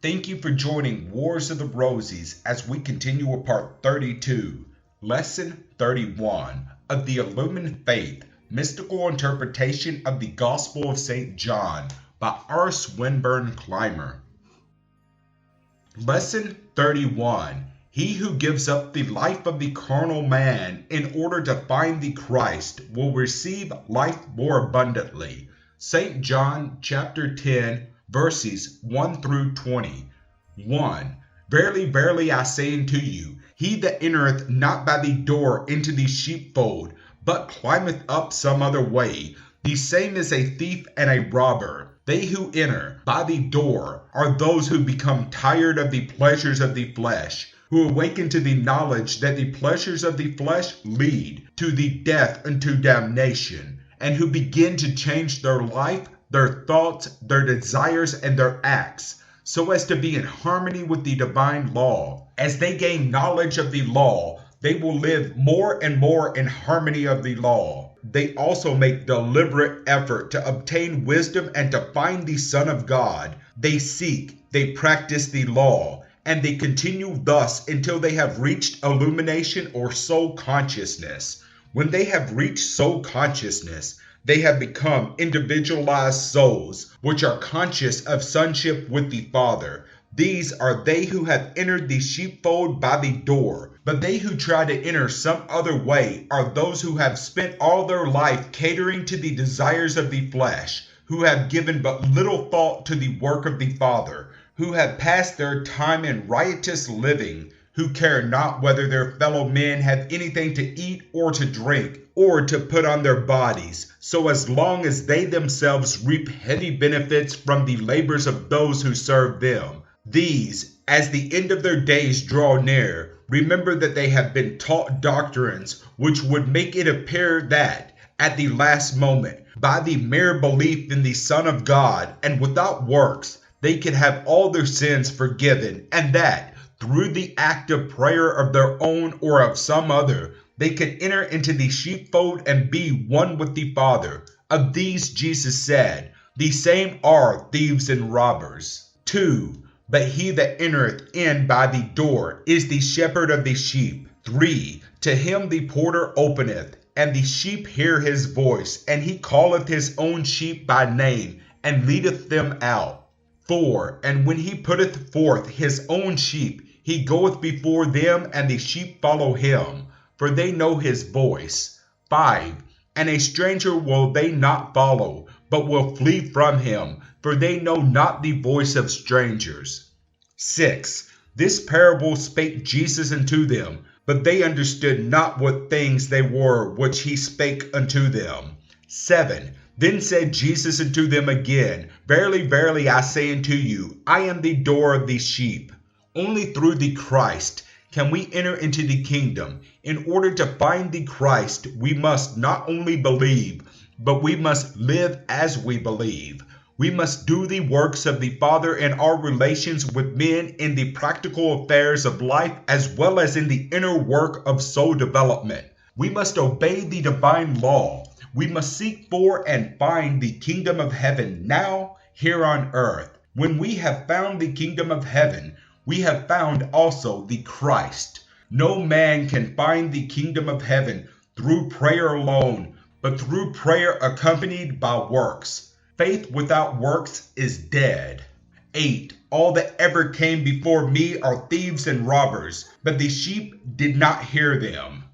Thank you for joining Wars of the Rosies as we continue with part 32, lesson 31 of the Illuminated Faith, Mystical Interpretation of the Gospel of St. John by R. Swinburne Clymer. Lesson 31. He who gives up the life of the carnal man in order to find the Christ will receive life more abundantly. St. John chapter 10, verses 1 through 20. 1. Verily, verily, I say unto you, he that entereth not by the door into the sheepfold, but climbeth up some other way, the same is a thief and a robber. They who enter by the door are those who become tired of the pleasures of the flesh, who awaken to the knowledge that the pleasures of the flesh lead to the death unto damnation, and who begin to change their life, their thoughts, their desires, and their acts, so as to be in harmony with the divine law. As they gain knowledge of the law, they will live more and more in harmony of the law. They also make deliberate effort to obtain wisdom and to find the Son of God. They seek, they practice the law, and they continue thus until they have reached illumination or soul consciousness. When they have reached soul consciousness, they have become individualized souls, which are conscious of sonship with the Father. These are they who have entered the sheepfold by the door. But they who try to enter some other way are those who have spent all their life catering to the desires of the flesh, who have given but little thought to the work of the Father, who have passed their time in riotous living, who care not whether their fellow men have anything to eat or to drink, or to put on their bodies, so as long as they themselves reap heavy benefits from the labors of those who serve them. These, as the end of their days draw near, remember that they have been taught doctrines which would make it appear that, at the last moment, by the mere belief in the Son of God and without works, they can have all their sins forgiven, and that, through the act of prayer of their own or of some other, they can enter into the sheepfold and be one with the Father. Of these Jesus said, the same are thieves and robbers. 2. But he that entereth in by the door is the shepherd of the sheep. 3. To him the porter openeth, and the sheep hear his voice, and he calleth his own sheep by name, and leadeth them out. 4. And when he putteth forth his own sheep, he goeth before them, and the sheep follow him, for they know his voice. 5. And a stranger will they not follow, but will flee from him, for they know not the voice of strangers. 6. This parable spake Jesus unto them, but they understood not what things they were which he spake unto them. 7. Then said Jesus unto them again, Verily, verily, I say unto you, I am the door of the sheep. Only through the Christ can we enter into the kingdom. In order to find the Christ, we must not only believe, but we must live as we believe. We must do the works of the Father in our relations with men in the practical affairs of life as well as in the inner work of soul development. We must obey the divine law. We must seek for and find the kingdom of heaven now, here on earth. When we have found the kingdom of heaven, we have found also the Christ. No man can find the kingdom of heaven through prayer alone, but through prayer accompanied by works. Faith without works is dead. 8. All that ever came before me are thieves and robbers, but the sheep did not hear them.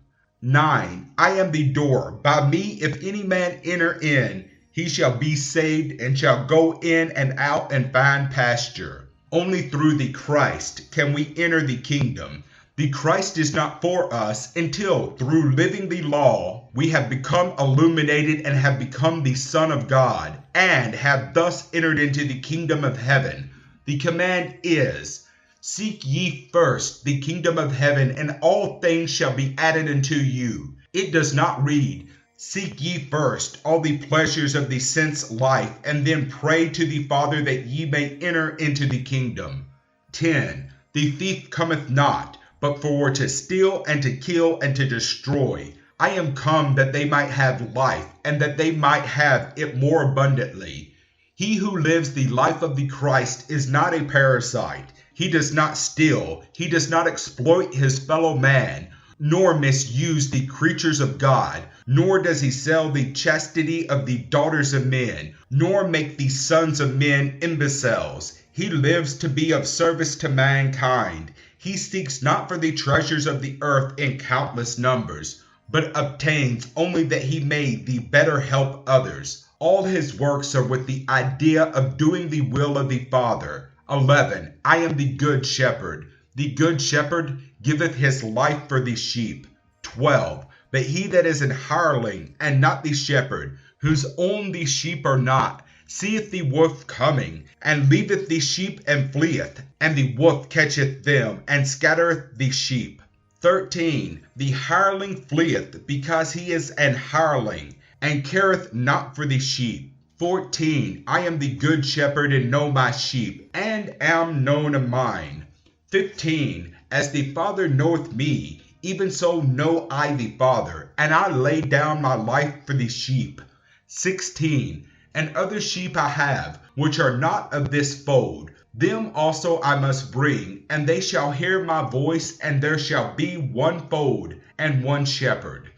9. I am the door. By me if any man enter in, he shall be saved and shall go in and out and find pasture. Only through the Christ can we enter the kingdom. The Christ is not for us until, through living the law, we have become illuminated and have become the Son of God, and have thus entered into the kingdom of heaven. The command is, Seek ye first the kingdom of heaven, and all things shall be added unto you. It does not read, Seek ye first all the pleasures of the sense life, and then pray to the Father that ye may enter into the kingdom. 10. The thief cometh not, but for to steal and to kill and to destroy. I am come that they might have life, and that they might have it more abundantly. He who lives the life of the Christ is not a parasite. He does not steal. He does not exploit his fellow man, nor misuse the creatures of God, nor does he sell the chastity of the daughters of men, nor make the sons of men imbeciles. He lives to be of service to mankind. He seeks not for the treasures of the earth in countless numbers, but obtains only that he may the better help others. All his works are with the idea of doing the will of the Father. 11. I am the good shepherd. The good shepherd giveth his life for the sheep. 12. But he that is an hireling, and not the shepherd, whose own the sheep are not, seeth the wolf coming, and leaveth the sheep and fleeth, and the wolf catcheth them, and scattereth the sheep. 13. The hireling fleeth, because he is an hireling, and careth not for the sheep. 14. I am the good shepherd, and know my sheep, and am known of mine. 15. As the Father knoweth me, even so know I the Father, and I lay down my life for the sheep. 16. And other sheep I have, which are not of this fold. Them also I must bring, and they shall hear my voice, and there shall be one fold, and one shepherd.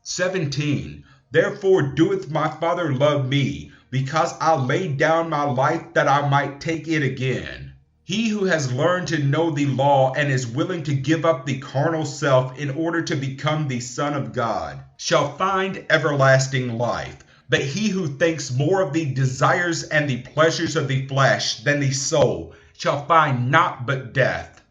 17. Therefore doeth my Father love me, because I laid down my life that I might take it again. He who has learned to know the law and is willing to give up the carnal self in order to become the Son of God shall find everlasting life. But he who thinks more of the desires and the pleasures of the flesh than the soul shall find naught but death.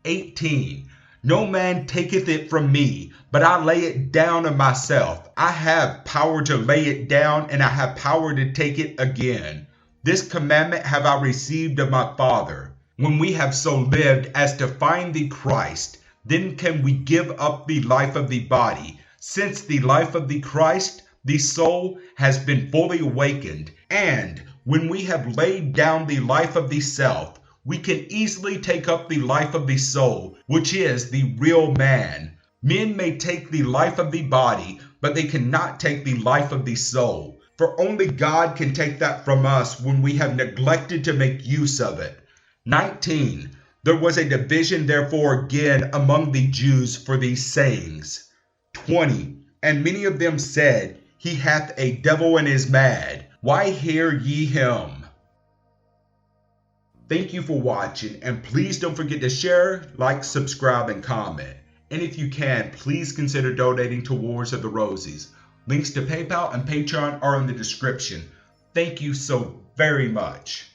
18. No man taketh it from me, but I lay it down of myself. I have power to lay it down, and I have power to take it again. This commandment have I received of my Father. When we have so lived as to find the Christ, then can we give up the life of the body, since the life of the Christ, the soul, has been fully awakened. And when we have laid down the life of the self, we can easily take up the life of the soul, which is the real man. Men may take the life of the body, but they cannot take the life of the soul. For only God can take that from us when we have neglected to make use of it. 19. There was a division therefore again among the Jews for these sayings. 20. And many of them said, He hath a devil and is mad. Why hear ye him? Thank you for watching, and please don't forget to share, like, subscribe, and comment. And if you can, please consider donating to Wars of the Rosies. Links to PayPal and Patreon are in the description. Thank you so very much.